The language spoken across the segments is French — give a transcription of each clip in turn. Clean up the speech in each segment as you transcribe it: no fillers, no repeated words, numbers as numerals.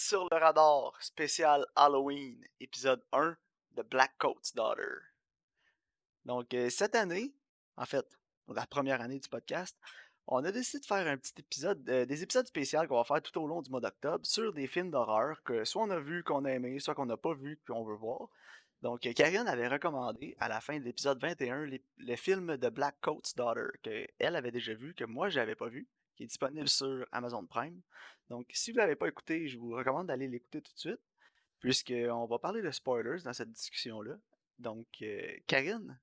Sur le radar, spécial Halloween, épisode 1 de Black Coat's Daughter. Donc, cette année, en fait, la première année du podcast, on a décidé de faire un petit épisode, des épisodes spéciaux qu'on va faire tout au long du mois d'octobre sur des films d'horreur que soit on a vu, qu'on a aimé, soit qu'on n'a pas vu, qu'on veut voir. Donc, Karine avait recommandé à la fin de l'épisode 21 le film de Black Coat's Daughter que elle avait déjà vu, que moi j'avais pas vu, qui est disponible sur Amazon Prime. Donc, si vous l'avez pas écouté, je vous recommande d'aller l'écouter tout de suite, puisqu'on va parler de spoilers dans cette discussion-là. Donc, Karine,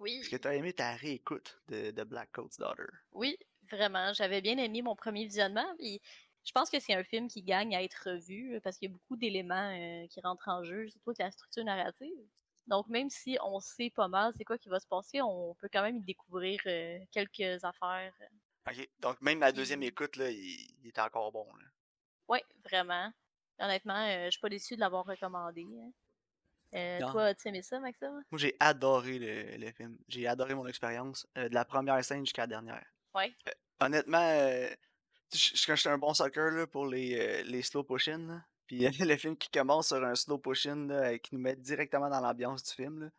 est-ce que Oui, tu as aimé ta réécoute de Black Coat's Daughter? oui, vraiment. J'avais bien aimé mon premier visionnement. Puis je pense que c'est un film qui gagne à être revu parce qu'il y a beaucoup d'éléments qui rentrent en jeu, surtout avec la structure narrative. Donc, même si on sait pas mal c'est quoi qui va se passer, on peut quand même y découvrir quelques affaires. Ok, donc même ma deuxième Puis, écoute, là, il était encore bon, là. ouais, vraiment. Honnêtement, je suis pas déçue de l'avoir recommandé, hein. Non. Toi, as-tu aimé ça, Maxime? Moi, j'ai adoré le film. J'ai adoré mon expérience, de la première scène jusqu'à la dernière. Ouais. Honnêtement, quand j'étais un bon sucker là, pour les slow push-in, là. Puis le film qui commence sur un slow push-in là, qui nous met directement dans l'ambiance du film. Là.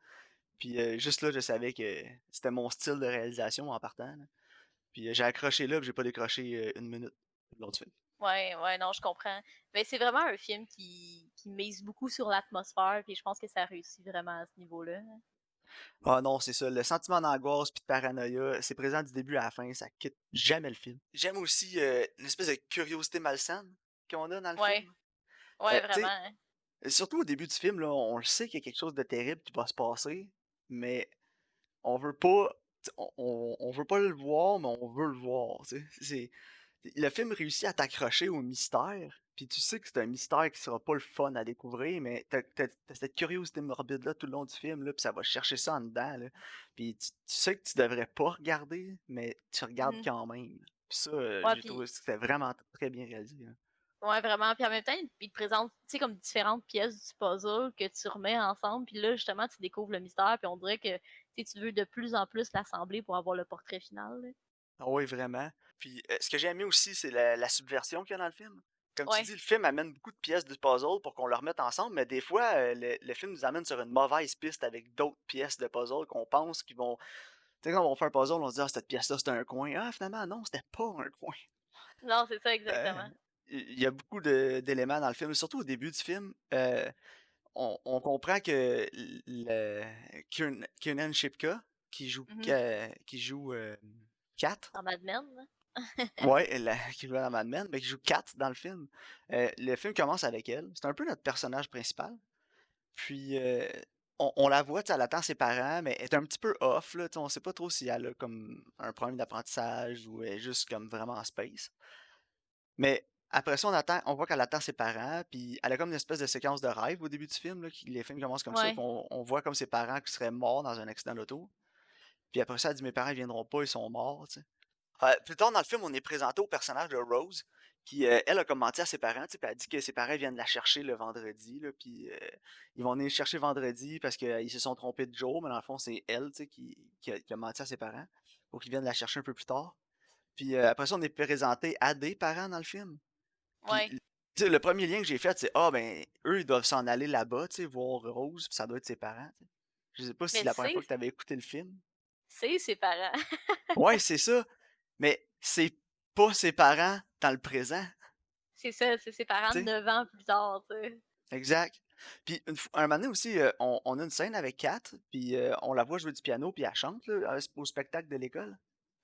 Puis juste là, je savais que c'était mon style de réalisation en partant. Là. Puis j'ai accroché là, puis j'ai pas décroché une minute de l'autre film. Ouais, ouais, non, je comprends. Mais c'est vraiment un film qui mise beaucoup sur l'atmosphère, puis je pense que ça réussit vraiment à ce niveau-là. Ah non, c'est ça. Le sentiment d'angoisse puis de paranoïa, c'est présent du début à la fin, ça quitte jamais le film. J'aime aussi une espèce de curiosité malsaine qu'on a dans le Ouais, film. ouais, Tu vraiment, sais, hein. surtout au début du film, là, on le sait qu'il y a quelque chose de terrible qui va se passer, mais on veut pas. On veut pas le voir, mais on veut le voir. Tu sais. Le film réussit à t'accrocher au mystère, puis tu sais que c'est un mystère qui sera pas le fun à découvrir, mais t'as cette curiosité morbide-là tout le long du film, là, puis ça va chercher ça en dedans. Là. Puis tu sais que tu devrais pas regarder, mais tu regardes Mhm. quand même. Puis ça, Ouais, j'ai puis, trouvé que c'était vraiment très bien réalisé. Là. ouais, vraiment. Puis en même temps, il te présente, tu sais, comme différentes pièces du puzzle que tu remets ensemble, puis là, justement, tu découvres le mystère, puis on dirait que, tu sais, tu veux de plus en plus l'assembler pour avoir le portrait final, là. Ah oui, vraiment. Puis ce que j'ai aimé aussi, c'est la subversion qu'il y a dans le film. Comme tu Ouais. dis, le film amène beaucoup de pièces du puzzle pour qu'on le remette ensemble, mais des fois, le film nous amène sur une mauvaise piste avec d'autres pièces de puzzle qu'on pense qu'ils vont. Tu sais, quand on fait un puzzle, on se dit, ah, cette pièce-là, c'était un coin. Ah, finalement, non, c'était pas un coin. Non, c'est ça, Euh, exactement. Il y a beaucoup d'éléments dans le film, surtout au début du film. On comprend que Kiernan Shipka, Mhm. qui joue Kat, Dans Mad Men, là. ouais, qui joue la Mad Men, mais qui joue Kat dans le film. Le film commence avec elle. C'est un peu notre personnage principal. Puis on la voit, tu sais, elle attend ses parents, mais elle est un petit peu off, là, tu sais, on sait pas trop si elle a comme un problème d'apprentissage ou elle est juste comme vraiment en space. Mais après ça, on voit qu'elle attend ses parents, puis elle a comme une espèce de séquence de rêve au début du film, là, les films commencent comme ça, puis Ouais. on voit comme ses parents qui seraient morts dans un accident d'auto. Puis après ça, elle dit mes parents ils viendront pas, ils sont morts, tu sais. Plus tard dans le film, on est présenté au personnage de Rose, qui, elle, a comme menti à ses parents, tu sais, puis elle dit que ses parents viennent la chercher le vendredi, là, puis ils vont venir chercher vendredi parce qu'ils se sont trompés de jour, mais dans le fond, c'est elle, tu sais, qui a menti à ses parents pour qu'ils viennent la chercher un peu plus tard. Puis après ça, on est présenté à des parents dans le film. Puis, Ouais. tu sais, le premier lien que j'ai fait, c'est, ah, ben, eux, ils doivent s'en aller là-bas, tu sais, voir Rose, puis ça doit être ses parents, tu sais. Je sais pas si Mais c'est la première fois que tu avais écouté le film. c'est ses parents. Ouais, c'est ça. Mais c'est pas ses parents dans le présent. C'est ça, c'est ses parents Tu sais? 9 ans plus tard, tu sais. Exact. Puis un moment donné aussi, on a une scène avec Kat, puis on la voit jouer du piano, puis elle chante là, au spectacle de l'école.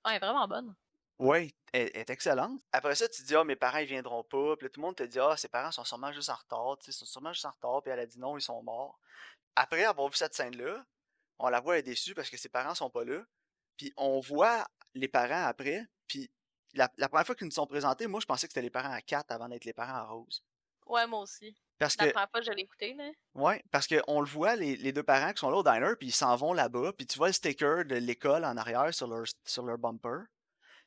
Ouais, vraiment bonne. Ouais, elle est excellente. Après ça, tu te dis, ah, mes parents, ils viendront pas. Puis là, tout le monde te dit, ah, ses parents sont sûrement juste en retard. Tu sais, ils sont sûrement juste en retard. Puis elle a dit non, ils sont morts. Après avoir vu cette scène-là, on la voit, elle est déçue parce que ses parents sont pas là. Puis on voit les parents après. Puis la première fois qu'ils nous sont présentés, moi, je pensais que c'était les parents à Kat avant d'être les parents à Rose. Ouais, moi aussi. Parce La que, première fois que je l'ai écouté, là. ouais, parce qu'on le voit, les deux parents qui sont là au diner, puis ils s'en vont là-bas, puis tu vois le sticker de l'école en arrière sur leur bumper.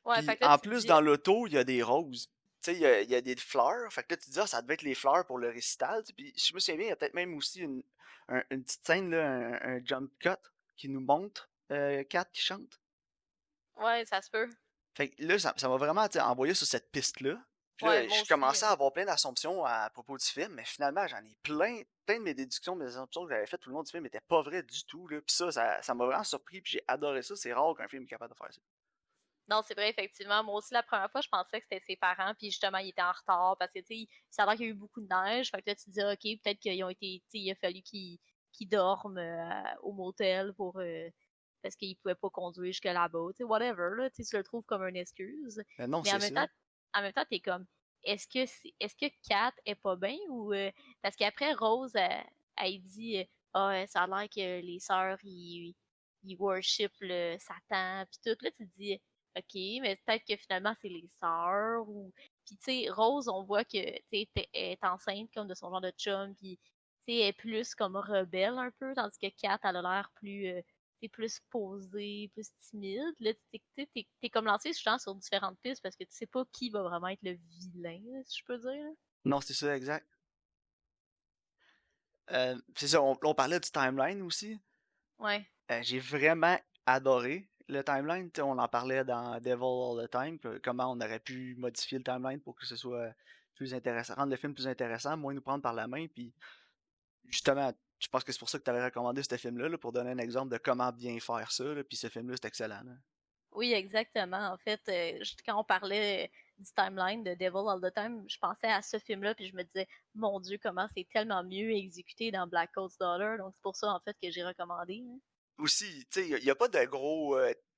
Ouais, Puis fait que là, en tu te plus, dis, dans l'auto, il y a des roses. Tu sais, il y a des fleurs. Fait que là, tu te dis, ah, ça devait être les fleurs pour le récital. Tu sais. Puis je me souviens bien, il y a peut-être même aussi une petite scène, là, un jump cut qui nous montre Kat qui chante. ouais, ça se peut. Fait que là, ça m'a vraiment tu sais, envoyé sur cette piste-là. Puis Ouais, là, moi je aussi. commençais à avoir plein d'assumptions à propos du film, mais finalement, j'en ai plein de mes déductions, mes assumptions que j'avais faites tout le long du film n'étaient pas vraies du tout, là. Puis ça m'a vraiment surpris, puis j'ai adoré ça. C'est rare qu'un film est capable de faire ça. Non, c'est vrai, effectivement. Moi aussi, la première fois, je pensais que c'était ses parents, puis justement, ils étaient en retard parce que, tu sais, ça a l'air qu'il y a eu beaucoup de neige. Fait que là, tu te dis, OK, peut-être qu'ils ont été, tu sais, il a fallu qu'ils dorment au motel parce qu'ils pouvaient pas conduire jusque là-bas, tu sais, whatever, là, tu sais, tu le trouves comme une excuse. Mais non, Mais c'est ça. en même temps, t'es comme, est-ce que Kat est pas bien ou, parce qu'après, Rose, elle dit, ça a l'air que les sœurs, ils worship le Satan, puis tout. Là, tu te dis, OK, mais peut-être que finalement, c'est les sœurs ou. Puis, tu sais, Rose, on voit que, tu sais, elle est enceinte comme de son genre de chum, puis, tu sais, elle est plus comme rebelle un peu, tandis que Kat, elle a l'air plus, t'es plus posée, plus timide. Là, t'es comme lancé, je pense, sur différentes pistes parce que tu sais pas qui va vraiment être le vilain, là, si je peux dire. Là. Non, c'est ça, exact. C'est ça, on parlait du timeline aussi. Ouais. J'ai vraiment adoré le timeline. Tu sais, on en parlait dans Devil All the Time, comment on aurait pu modifier le timeline pour que ce soit plus intéressant, rendre le film plus intéressant, moins nous prendre par la main. Puis justement, je pense que c'est pour ça que tu avais recommandé ce film-là, là, pour donner un exemple de comment bien faire ça. Là, puis ce film-là, c'est excellent. Là. Oui, exactement. En fait, quand on parlait du timeline de Devil All the Time, je pensais à ce film-là, puis je me disais, mon Dieu, comment c'est tellement mieux exécuté dans Black Coat's Daughter. Donc, c'est pour ça, en fait, que j'ai recommandé. Hein. Aussi, tu sais, il n'y a pas de gros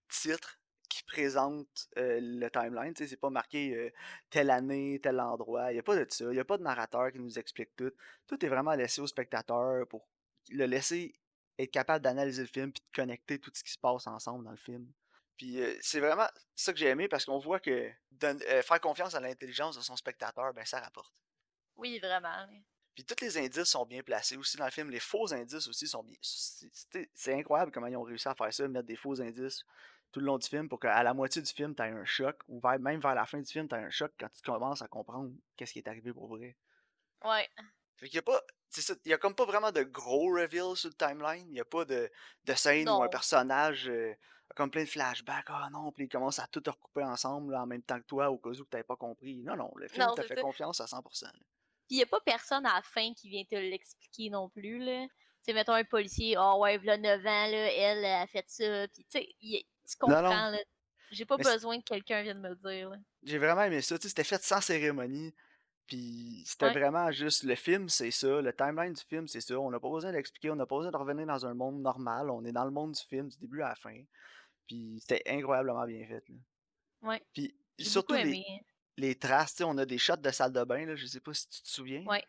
titres qui présentent le timeline. Tu sais, c'est pas marqué telle année, tel endroit. Il n'y a pas de ça. Il n'y a pas de narrateur qui nous explique tout. Tout est vraiment laissé au spectateur pour le laisser être capable d'analyser le film puis de connecter tout ce qui se passe ensemble dans le film. Puis c'est vraiment ça que j'ai aimé parce qu'on voit que faire confiance à l'intelligence de son spectateur, ben ça rapporte. Oui, vraiment. Puis tous les indices sont bien placés aussi dans le film. Les faux indices aussi sont bien. C'est incroyable comment ils ont réussi à faire ça, mettre des faux indices tout le long du film pour qu'à la moitié du film, tu un choc, ou même vers la fin du film, tu un choc quand tu commences à comprendre qu'est-ce qui est arrivé pour vrai. Ouais. Fait qu'il y a pas. C'est ça, il y a comme pas vraiment de gros reveals sur le timeline. Il y a pas de scène où un Non. personnage a comme plein de flashbacks. Ah non, puis il commence à tout recouper ensemble là, en même temps que toi, au cas où tu n'avais pas compris. Non, non, le film Non, t'a c'est fait ça. confiance à 100%. Là. Puis il n'y a pas personne à la fin qui vient te l'expliquer non plus, là. Tu sais, mettons un policier, ah ouais, v'là 9 ans, là, elle a fait ça. Puis tu sais, tu Non, non. comprends, là. J'ai pas Mais besoin que quelqu'un vienne me le dire, là. j'ai vraiment aimé ça, tu sais, c'était fait sans cérémonie, puis c'était Ouais. vraiment juste le film, c'est ça, le timeline du film, c'est ça. On n'a pas besoin d'expliquer, on n'a pas besoin de revenir dans un monde normal, on est dans le monde du film du début à la fin. Puis c'était incroyablement bien fait, là. Ouais. Puis J'ai beaucoup surtout aimé. les traces, tu sais, on a des shots de salle de bain, là, je sais pas si tu te souviens. Ouais.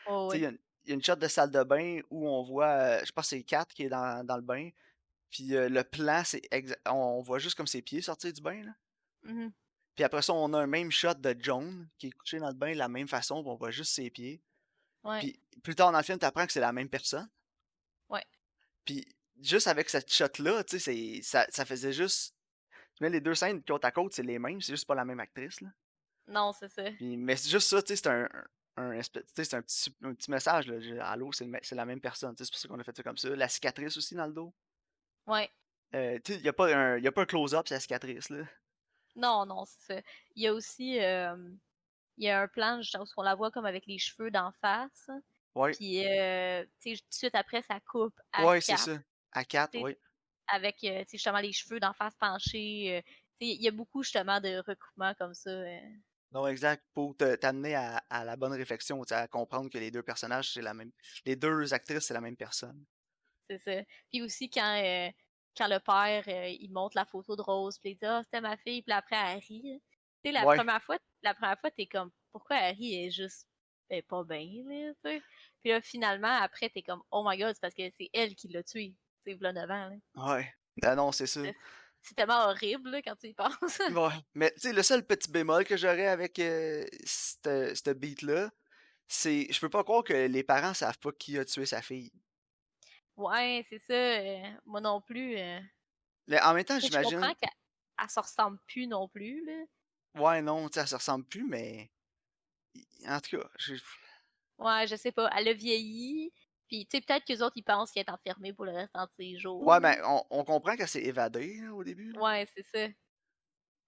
Oh, Tu sais, ouais. il y a une shot de salle de bain où on voit, je pense que c'est Kat qui est dans le bain, puis le plan, on voit juste comme ses pieds sortir du bain, là. Mhm. Puis après ça, on a un même shot de Joan qui est couché dans le bain de la même façon, puis on voit juste ses pieds. Ouais. Puis plus tard dans le film, tu apprends que c'est la même personne. Ouais. Puis juste avec cette shot-là, tu sais, ça faisait juste. Tu mets les deux scènes côte à côte, c'est les mêmes, c'est juste pas la même actrice. Là. Non, c'est ça. Puis, mais c'est juste ça, tu sais, c'est tu sais, c'est un petit message. Là, allô, c'est la même personne. Tu sais, c'est pour ça qu'on a fait ça comme ça. La cicatrice aussi dans le dos. Ouais. Tu sais, y a pas un close-up sur la cicatrice. Là. Non, non, c'est ça. Il y a aussi, il y a un plan, genre, où on la voit comme avec les cheveux d'en face. Ouais, Puis, tu sais, tout de suite après, ça coupe à ouais, c'est 4. ça. À 4, Tu sais, ouais. avec, tu sais, justement, les cheveux d'en face penchés. Tu sais, il y a beaucoup, justement, de recoupements comme ça. Non, exact, pour t'amener à la bonne réflexion, tu sais, à comprendre que les deux personnages, c'est la même. Les deux actrices, c'est la même personne. C'est ça. Puis aussi, quand le père, il montre la photo de Rose, puis il dit, ah, c'était ma fille, puis là, après, elle rit. Tu sais, Ouais, la première fois, t'es comme, pourquoi Harry est juste elle est pas bien, là, tu sais. Puis là, finalement, après, t'es comme, oh my god, c'est parce que c'est elle qui l'a tué, tu sais, v'là 9 ans, là. ouais. Ah non, c'est ça. C'est c'est tellement horrible, là, quand tu y penses. Ouais. Mais tu sais, le seul petit bémol que j'aurais avec ce beat-là, c'est. Je peux pas croire que les parents savent pas qui a tué sa fille. Ouais, c'est ça. Moi non plus. Mais en même temps, Je comprends j'imagine. qu'elle se ressemble plus non plus, là. Ouais, non, tu sais, elle se ressemble plus, mais. En tout cas, Ouais, je sais pas. Elle a vieilli. Puis, tu sais, peut-être qu'eux autres, ils pensent qu'elle est enfermée pour le restant de ses jours, ouais, là. ben, on comprend qu'elle s'est évadée là, au début. Là. Ouais, c'est ça.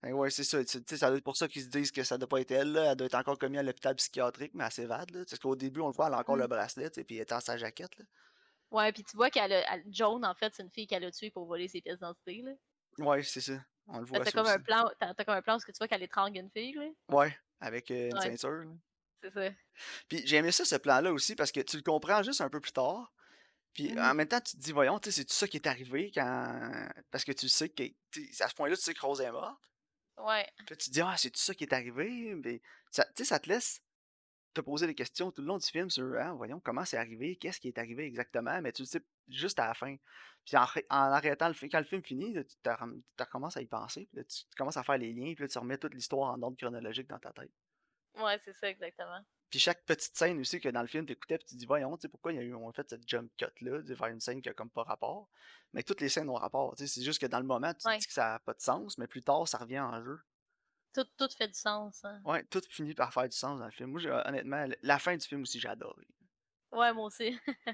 Ben ouais, c'est ça. Tu sais, ça doit être pour ça qu'ils se disent que ça doit pas être elle, là. Elle doit être encore commise à l'hôpital psychiatrique, mais elle s'évade, là. Parce qu'au début, on le voit, elle a encore le Mm. bracelet, tu sais, puis elle est dans sa jaquette, là. Ouais, puis tu vois Joan, en fait, c'est une fille qu'elle a tuée pour voler ses pièces d'identité, là. Ouais, c'est ça. On le Fait que voit, ça aussi. t'as comme un plan où tu vois qu'elle étrangle une fille, là. Ouais, avec une Ouais, ceinture, là. c'est ça. Puis j'ai aimé ça, ce plan-là aussi, parce que tu le comprends juste un peu plus tard. Puis en Mhm. même temps, tu te dis, voyons, tu sais, c'est tout ça qui est arrivé quand. Parce que tu sais que. À ce point-là, tu sais que Rose est morte. Ouais, Puis là, tu te dis, ah, c'est tout ça qui est arrivé. Mais ça, tu sais, ça te laisse te poser des questions tout le long du film sur, ah, voyons, comment c'est arrivé, qu'est-ce qui est arrivé exactement, mais tu le sais juste à la fin. Puis en arrêtant le film, quand le film finit, là, tu recommences à y penser, puis là, tu commences à faire les liens, puis là, tu remets toute l'histoire en ordre chronologique dans ta tête. ouais, c'est ça, exactement. Puis chaque petite scène aussi que dans le film, t'écoutais, puis tu te dis, voyons, tu sais, pourquoi on a fait cette jump cut-là, de faire une scène qui a comme pas rapport. Mais toutes les scènes ont rapport, tu sais, c'est juste que dans le moment, tu te Ouais, dis que ça n'a pas de sens, mais plus tard, ça revient en jeu. tout fait du sens, hein. Ouais, tout finit par faire du sens dans le film. Moi, honnêtement, la fin du film aussi, j'ai adoré. Ouais, moi aussi. Tu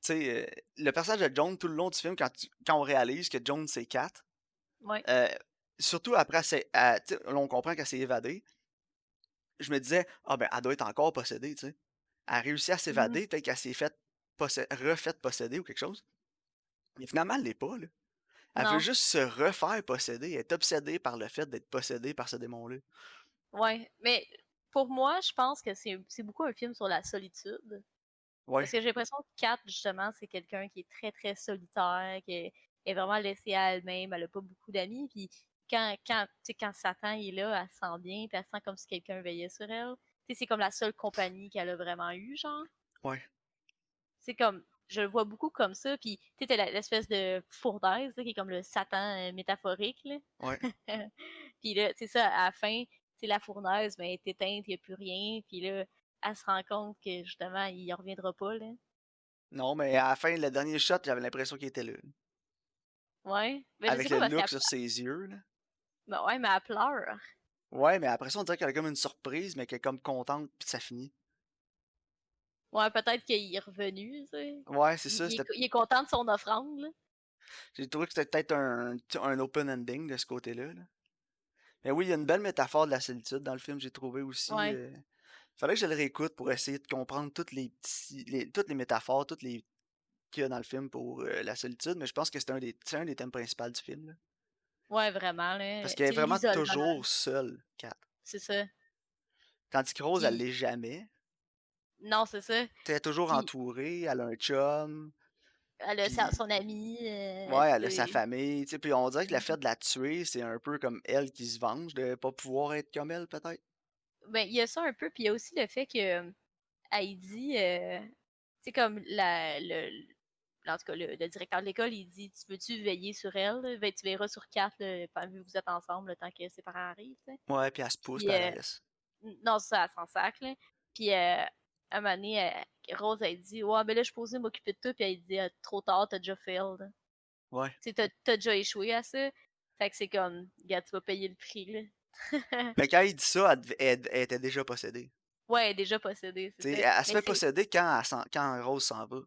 sais, le personnage de Joan, tout le long du film, quand on réalise que Joan, c'est Kat, Ouais. euh, surtout après, tu sais, là, on comprend qu'elle s'est évadée, je me disais, ah ben, elle doit être encore possédée, tu sais. Elle a réussi à Mhm. s'évader, peut-être qu'elle s'est refaite posséder ou quelque chose. Mais finalement, elle l'est pas, là. Elle veut Non. juste se refaire posséder. Elle est obsédée par le fait d'être possédée par ce démon-là. Ouais. Mais pour moi, je pense que c'est beaucoup un film sur la solitude. Parce Ouais, que j'ai l'impression que Kat, justement, c'est quelqu'un qui est très, très solitaire, est vraiment laissée à elle-même, elle a pas beaucoup d'amis, puis tu sais, quand Satan est là, elle se sent bien, puis elle se sent comme si quelqu'un veillait sur elle. Tu sais, c'est comme la seule compagnie qu'elle a vraiment eue, genre. ouais, C'est comme, je le vois beaucoup comme ça, puis tu sais, t'as l'espèce de fournaise, là, qui est comme le Satan métaphorique, là. ouais. Puis là, c'est ça, à la fin, c'est la fournaise, ben, elle est éteinte, il n'y a plus rien, puis là, elle se rend compte que, justement, il ne reviendra pas, là. Non, mais à la fin, le dernier shot, j'avais l'impression qu'il était là. Ouais. Mais je sais Avec pas le parce look qu'elle sur ses yeux, là. ben ouais, mais elle pleure. Ouais, mais après ça, on dirait qu'elle a comme une surprise, mais qu'elle est comme contente, puis ça finit. Ouais, peut-être qu'il est revenu, tu sais. Ouais, c'est ça. Il est content de son offrande, là. J'ai trouvé que c'était peut-être un open ending de ce côté-là, là. Mais oui, il y a une belle métaphore de la solitude dans le film, j'ai trouvé aussi. Ouais. Fallait que je le réécoute pour essayer de comprendre toutes les métaphores, toutes les qu'il y a dans le film pour la solitude, mais je pense que c'est un des thèmes principaux du film, là. Ouais, vraiment, là. Parce qu'elle est Tu sais, vraiment l'isolement, toujours seule, Kat. c'est ça. Tandis que Rose, elle Puis, l'est jamais. non, c'est ça. Elle est toujours Puis, entourée, elle a un chum, elle a puis son ami, ouais, elle a sa tu famille, tu sais, puis on dirait que le sais. fait de la tuer, c'est un peu comme elle qui se venge de pas pouvoir être comme elle, peut-être. Ben, il y a ça un peu, puis il y a aussi le fait que Heidi, tu sais, comme en tout cas, le directeur de l'école, il dit, tu veux-tu veiller sur elle? Là? Ben, tu verras sur 4, là, vu que vous êtes ensemble, le temps que ses parents arrivent, tu sais. Ouais, puis elle se pousse, Puis, puis elle la laisse. non, ça, elle s'en sac, là. Puis, un moment donné, Rose, elle dit, ouais, ben là, je suis posée m'occuper de toi, puis elle dit, trop tard, t'as déjà failed. Ouais. Tu sais, t'as déjà échoué à ça. Fait que c'est comme, gars, tu vas payer le prix, là. Mais quand il dit ça, elle était déjà possédée. Ouais, elle est déjà possédée, c'est Tu sais, ça. elle se Mais fait c'est, posséder quand Rose s'en va.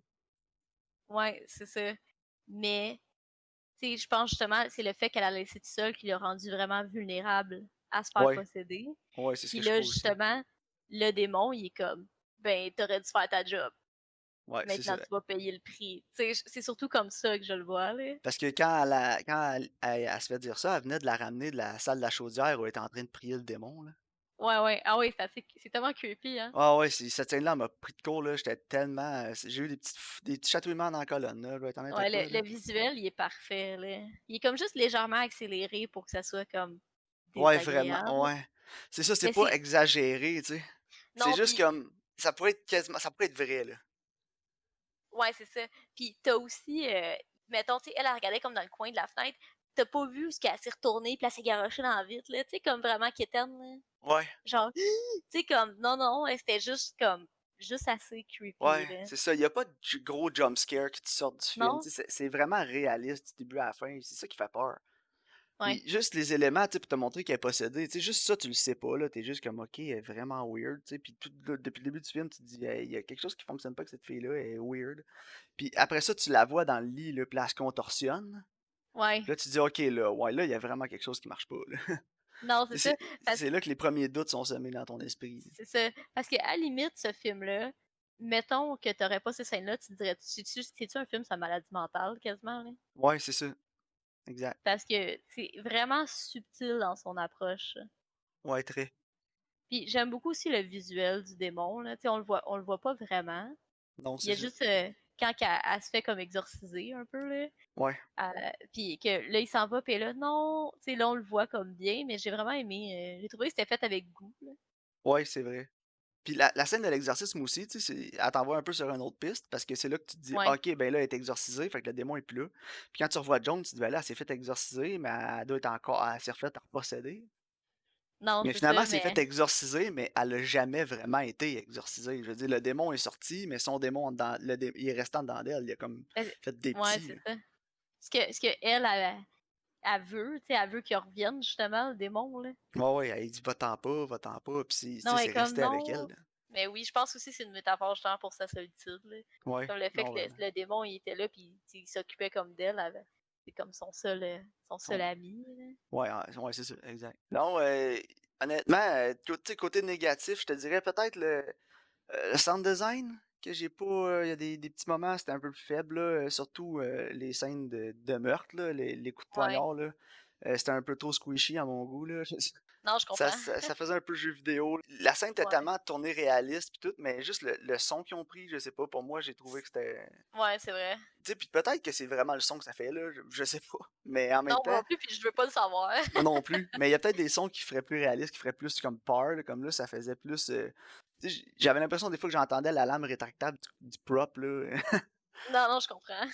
ouais, c'est ça. Mais tu sais, je pense justement, c'est le fait qu'elle a laissé tout seule qui l'a rendue vraiment vulnérable à se faire Ouais, posséder. ouais, c'est ce Puis que je là, crois aussi. justement, le démon, il est comme, ben, t'aurais dû faire ta job. Ouais, c'est ça. Maintenant, tu vas payer le prix. Tu sais, c'est surtout comme ça que je le vois, là. Parce que elle se fait dire ça, elle venait de la ramener de la salle de la chaudière où elle était en train de prier le démon, là. Ouais, ouais. Ah oui, c'est tellement creepy, hein. Ah ouais, cette scène-là m'a pris de court, là. J'étais tellement. J'ai eu des petits chatouillements dans la colonne, là. Je vais être honnête avec Ouais, toi, là. le visuel, il est parfait, là. Il est comme juste légèrement accéléré pour que ça soit comme Ouais, vraiment, désagréable. ouais. C'est ça, c'est Mais pas c'est. exagéré, tu sais. C'est Non, juste puis comme. Ça pourrait être vrai, là. ouais, c'est ça. Puis t'as aussi, mettons, tu sais, elle regardait comme dans le coin de la fenêtre. T'as pas vu ce qu'elle s'est retournée, puis elle s'est garochée dans la vitre, là. Tu sais, comme vraiment quétaine, là. Ouais, Genre, tu sais, comme, non, non, c'était juste comme, juste assez creepy, ouais, là. c'est ça. Il y a pas de gros jump scare qui te sortent du film, Non? tu sais. C'est vraiment réaliste du début à la fin. C'est ça qui fait peur. Ouais. Puis juste les éléments, tu sais, pour te montrer qu'elle est possédée, tu sais, juste ça, tu le sais pas, là. T'es juste comme, ok, elle est vraiment weird, tu sais. Puis depuis le début du film, tu te dis, hey, il y a quelque chose qui fonctionne pas avec cette fille-là, elle est weird. Puis après ça, tu la vois dans le lit, là, puis elle se contorsionne. Ouais. Puis là, tu te dis, ok, là, ouais, là, il y a vraiment quelque chose qui marche pas, là. Non, c'est ça. C'est là que les premiers doutes sont semés dans ton esprit. C'est ça. Parce qu'à la limite, ce film-là, mettons que t'aurais pas ces scènes-là, tu te dirais, c'est-tu un film sur la maladie mentale, quasiment, là? Ouais, c'est ça. Exact. Parce que c'est vraiment subtil dans son approche. Ouais, très. Puis j'aime beaucoup aussi le visuel du démon, là. Tu sais, on le voit pas vraiment. Non, Il y c'est a ça. juste quand elle se fait comme exorciser un peu, là. Ouais. Puis que là, il s'en va, puis là, non. Tu sais, là, on le voit comme bien, mais j'ai vraiment aimé. J'ai trouvé que c'était fait avec goût, là. Ouais, c'est vrai. Puis la scène de l'exorcisme aussi, tu sais, elle t'envoie un peu sur une autre piste, parce que c'est là que tu te dis, Ouais. ok, ben là, elle est exorcisée, fait que le démon est plus là. Puis quand tu revois Joan, tu te dis, ben là, elle s'est fait exorciser, mais elle doit être encore, elle s'est refaite reposséder. Non, Mais c'est finalement, ça, elle s'est fait mais. exorciser, mais elle a jamais vraiment été exorcisée. Je veux dire, le démon est sorti, mais son démon, il est restant dedans d'elle. Il a comme fait des Ouais, petits. c'est ça. Ce que elle veut, tu sais, elle veut qu'il revienne, justement, le démon, là. Ouais, ouais, elle dit, va-t'en pas, puis tu Non, sais, elle est c'est comme resté avec elle, non. là. Mais oui, je pense aussi que c'est une métaphore justement pour sa solitude, là. Ouais, Comme le fait non, que vraiment. le démon il était là puis il s'occupait comme d'elle, c'est comme son seul ami, là. Ouais, ouais, c'est ça, exact. Non, honnêtement, tu sais, côté négatif, je te dirais peut-être le sound design, que j'ai pas. Il y a des petits moments, c'était un peu plus faible, là, surtout les scènes de meurtre, là, les coups de Ouais. poignard, là. C'était un peu trop squishy à mon goût, là. Non, je comprends. Ça faisait un peu jeu vidéo. La scène était Ouais. tellement tournée réaliste pis tout, mais juste le son qu'ils ont pris, je sais pas, pour moi, j'ai trouvé que c'était. Ouais, c'est vrai. Tu sais, puis peut-être que c'est vraiment le son que ça fait là, je sais pas. Mais en même Non, moi temps, non plus, puis je veux pas le savoir. moi non plus. Mais il y a peut-être des sons qui feraient plus réalistes, qui feraient plus comme peur, là, comme là, ça faisait plus. Tu sais, j'avais l'impression des fois que j'entendais la lame rétractable du prop, là. Non, non, je comprends.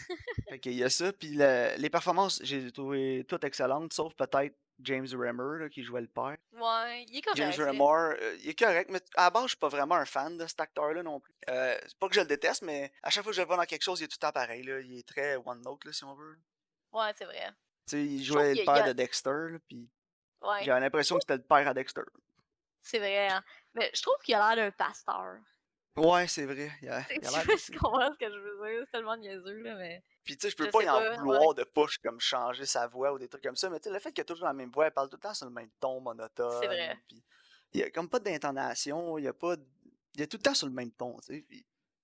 Fait qu'il y a ça. Puis les performances, j'ai trouvé toutes excellentes, sauf peut-être James Remmer, là, qui jouait le père. Ouais, il est James correct, là. Remar, il est correct, mais à la base, je suis pas vraiment un fan de cet acteur-là non plus. C'est pas que je le déteste, mais à chaque fois que je le vois dans quelque chose, il est tout le temps pareil, là. Il est très one note, là, si on veut. Ouais, c'est vrai. Tu sais, il Je trouve jouait le qu'il y père a. de Dexter, là, puis Ouais. j'avais Je l'impression trouve que c'était le père à Dexter. c'est vrai, hein. Mais je trouve qu'il a l'air d'un pasteur. Ouais, c'est vrai. Il a Tu l'air vois de ce ça. qu'on voit ce que je veux dire? C'est tellement niaiseux, là, mais Puis tu sais, je peux je pas sais y en pas, ouais. vouloir de push comme changer sa voix ou des trucs comme ça, mais tu sais, le fait qu'il a toujours la même voix, elle parle tout le temps sur le même ton C'est vrai. monotone, puis il y a comme pas d'intonation, il y a pas il est tout le temps sur le même ton, tu sais.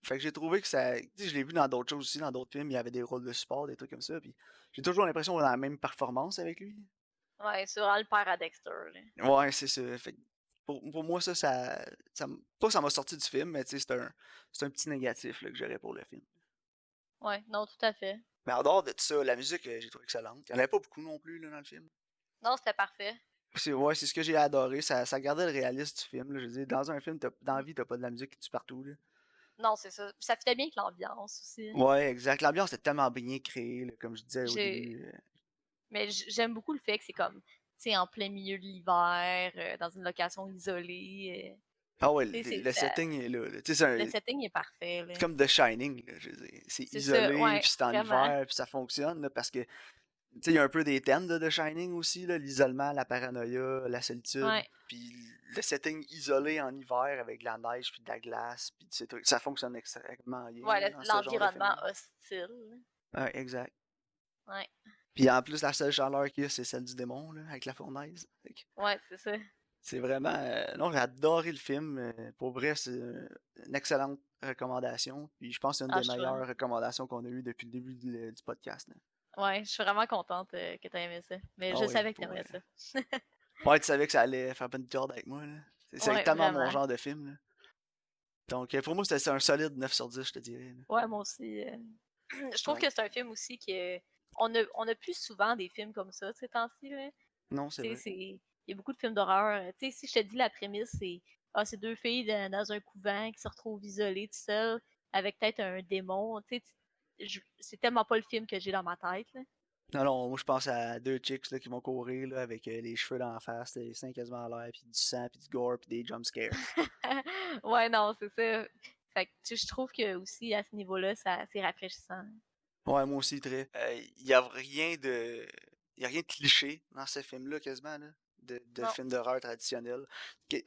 Fait que j'ai trouvé que ça. Tu sais, je l'ai vu dans d'autres choses aussi, dans d'autres films, il y avait des rôles de support, des trucs comme ça, puis j'ai toujours l'impression qu'on a la même performance avec lui. Ouais, c'est vraiment le père à Dexter, là. Ouais, c'est ça. Fait que pour moi, pas que ça m'a sorti du film, mais tu sais, c'est un petit négatif là, que j'aurais pour le film. Ouais, non, tout à fait. Mais en dehors de ça, la musique, j'ai trouvé excellente. Il n'y en avait pas beaucoup non plus là, dans le film. Non, c'était parfait. Ouais, c'est ce que j'ai adoré. Ça gardait le réalisme du film, là. Je veux dire, dans un film, dans la Mm. vie, t'as pas de la musique qui tue partout, là. Non, c'est ça. Ça fitait bien avec l'ambiance aussi. Ouais, exact. L'ambiance est tellement bien créée, là, comme je disais au J'ai début. Mais j'aime beaucoup le fait que c'est comme, tu sais, en plein milieu de l'hiver, dans une location isolée. Ah ouais, Tu sais, le setting est là, là. Tu sais, c'est le setting est parfait, là. c'est comme The Shining, là, je veux dire. C'est C'est ça, isolé, ouais, puis c'est en vraiment. hiver, puis ça fonctionne, là, parce que, tu sais, il y a un peu des thèmes de The Shining aussi, là, l'isolement, la paranoïa, la solitude, Ouais, puis le setting isolé en hiver avec de la neige puis de la glace, puis ces trucs, ça fonctionne extrêmement bien ouais, là, dans ce genre de l'environnement film-là. hostile. Ouais, exact. Ouais, Puis en plus, la seule chaleur qu'il y a, c'est celle du démon, là, avec la fournaise. Fait que ouais, c'est ça. c'est vraiment. Non, j'ai adoré le film. Pour vrai, c'est une excellente recommandation. Puis je pense que c'est une Ah, des meilleures recommandations qu'on a eues depuis le début du podcast, là. ouais, je suis vraiment contente que tu aimé ça. Mais Ah je oui, savais que pour t'aimerais vrai. ça. Ouais, tu savais que ça allait faire bonne corde avec moi, là. C'est Ouais, tellement mon vraiment. genre de film, là. Donc pour moi, c'est un solide 9 sur 10, je te dirais, là. Ouais, moi aussi. Je trouve Ouais. que c'est un film aussi que on a plus souvent des films comme ça ces temps-ci, là. Non, c'est Tu sais, vrai. il y a beaucoup de films d'horreur. Tu sais, si je te dis la prémisse, c'est deux filles dans un couvent qui se retrouvent isolées tout seules avec peut-être un démon. Tu sais, c'est tellement pas le film que j'ai dans ma tête, là. Non, non, moi je pense à deux chicks là, qui vont courir là, avec les cheveux dans la face, les seins quasiment à l'air, puis du sang, puis du gore, puis des jumpscares. Ouais, non, c'est ça. Fait que je trouve que aussi à ce niveau-là, c'est rafraîchissant. Ouais, moi aussi, très. Il y a rien de. Il y a rien de cliché dans ce film-là, quasiment, là. De Non. film d'horreur traditionnel.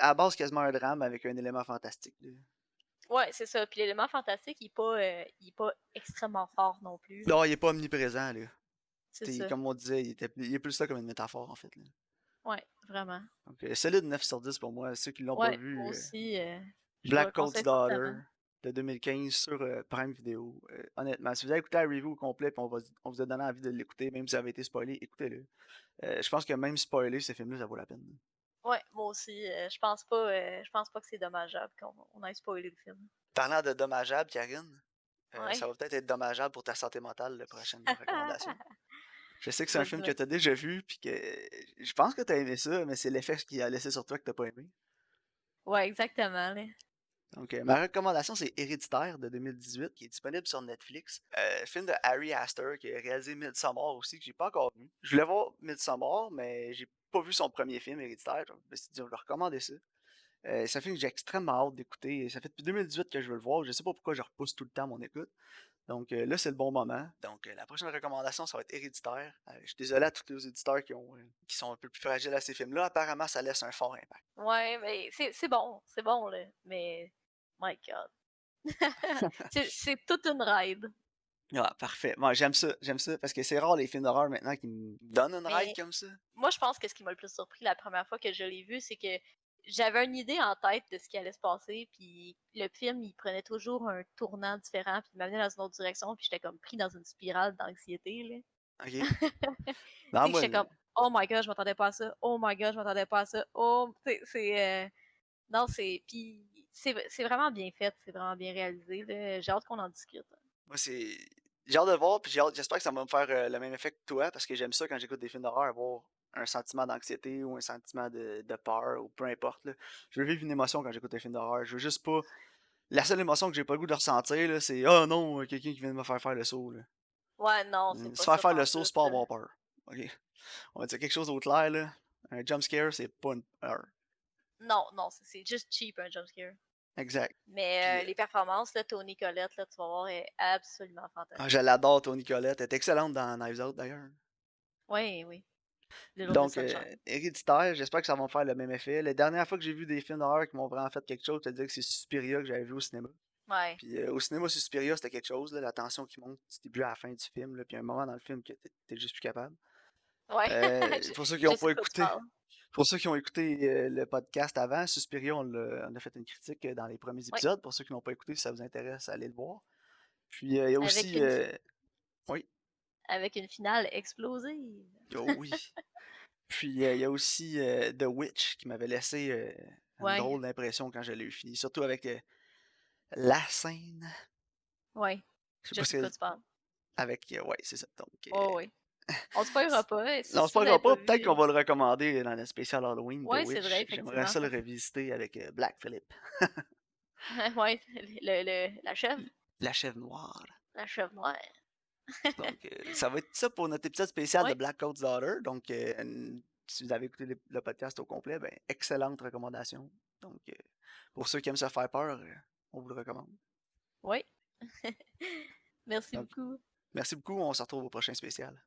À la base, quasiment un drame avec un élément fantastique, là. Ouais, c'est ça. Puis l'élément fantastique, il est pas extrêmement fort non plus. Non, il est pas omniprésent, là. C'est ça. Comme on disait, il est plus là comme une métaphore, en fait, là. Ouais, vraiment. Donc, solide 9 sur 10 pour moi. Ceux qui l'ont pas Ouais, moi vu, aussi, je le Black Coat's conseille fortement. Daughter de 2015 sur Prime Video. Honnêtement, si vous avez écouté la review au complet puis on vous a donné envie de l'écouter, même si ça avait été spoilé, écoutez-le. Je pense que même spoiler ce film-là, ça vaut la peine. Ouais, moi aussi, je pense pas que c'est dommageable qu'on ait spoilé le film. Parlant de dommageable, Karine, ça Ouais. va peut-être être dommageable pour ta santé mentale, la prochaine recommandation. Je sais que c'est un Vas-y, film que vas-y. tu as déjà vu, puis que je pense que tu as aimé ça, mais c'est l'effet qu'il a laissé sur toi que tu pas aimé. Ouais, exactement, là. Donc, ma recommandation, c'est Héréditaire de 2018, qui est disponible sur Netflix. Film de Harry Astor, qui a réalisé Midsommar aussi, que j'ai pas encore vu. Je voulais voir Midsommar, mais j'ai pas vu son premier film, Héréditaire. Donc, je me suis dit, on va recommander ça. C'est un film que j'ai extrêmement hâte d'écouter. Ça fait depuis 2018 que je veux le voir. Je sais pas pourquoi je repousse tout le temps mon écoute. Donc là, c'est le bon moment. Donc la prochaine recommandation, ça va être Héréditaire. Je suis désolé à tous les auditeurs qui sont un peu plus fragiles à ces films-là. Apparemment, ça laisse un fort impact. Ouais, mais c'est bon, là. Mais, my God. C'est toute une ride. Ah, parfait. Moi, j'aime ça, parce que c'est rare les films d'horreur maintenant qui me donnent une ride Mais comme ça. moi, je pense que ce qui m'a le plus surpris la première fois que je l'ai vu, c'est que j'avais une idée en tête de ce qui allait se passer, puis le film, il prenait toujours un tournant différent, puis il m'amenait dans une autre direction, puis j'étais comme pris dans une spirale d'anxiété, là. OK? Tu Non, sais, que moi, j'étais comme, oh my god, je m'attendais pas à ça, oh my god, je m'attendais pas à ça, oh, tu sais, non, puis c'est vraiment bien fait, c'est vraiment bien réalisé, là. J'ai hâte qu'on en discute. moi c'est. J'ai hâte de le voir, puis j'espère que ça va me faire le même effet que toi, parce que j'aime ça quand j'écoute des films d'horreur, avoir un sentiment d'anxiété ou un sentiment de peur, ou peu importe. Là. Je veux vivre une émotion quand j'écoute des films d'horreur. Je veux juste pas. La seule émotion que j'ai pas le goût de ressentir, là, c'est oh non, quelqu'un qui vient de me faire le saut. Là. Ouais, non, c'est Se pas faire ça faire le saut, c'est pantoute, pas là. avoir peur. Ok? On va dire quelque chose au clair, là. Un jump scare, c'est pas une peur. Non, non, c'est juste cheap, un jumpscare. Exact. Puis, Mais les performances, là, Tony Collette, là, tu vas voir, est absolument je fantastique. l'adore, Tony Collette. Elle est excellente dans Knives Out, d'ailleurs. Oui, oui. Little Miss Donc, Sunshine. Héréditaire, j'espère que ça va me faire le même effet. La dernière fois que j'ai vu des films d'horreur qui m'ont vraiment fait quelque chose, c'est-à-dire que c'est Suspiria que j'avais vu au cinéma. Ouais. Puis au cinéma, Suspiria, c'était quelque chose, là, la tension qui monte du début à la fin du film. Là, puis un moment dans le film que t'es juste plus capable. Ouais. je, Pour ceux qui je n'ont sais pas de quoi tu écouté, parles. pour ceux qui ont écouté le podcast avant, Suspiria, on a fait une critique dans les premiers Ouais. épisodes. Pour ceux qui n'ont pas écouté, si ça vous intéresse, allez le voir. Puis il y a Avec aussi. une, Oui, avec une finale explosive. oh oui. Puis il y a aussi The Witch qui m'avait laissé une Ouais. drôle d'impression quand je l'ai eu fini. Surtout avec la scène. Ouais. Je sais Je pas sais de si. quoi tu parles. Avec. Ouais, c'est ça. Donc. Oh, ouais. On se spoilera pas. Non, c'est Si pas vous l'avez grave pas pas. vu. Peut-être qu'on va le recommander dans le spécial Halloween, The Ouais, c'est vrai, Witch. J'aimerais effectivement. ça le revisiter avec Black Phillip. Ouais, la chèvre. La chèvre noire. La chèvre noire. Donc, ça va être ça pour notre épisode spécial de Ouais. Black Coat's Daughter. Donc, si vous avez écouté le podcast au complet, ben, excellente recommandation. Donc, pour ceux qui aiment se faire peur, on vous le recommande. Ouais. Merci Donc, beaucoup. merci beaucoup. On se retrouve au prochain spécial.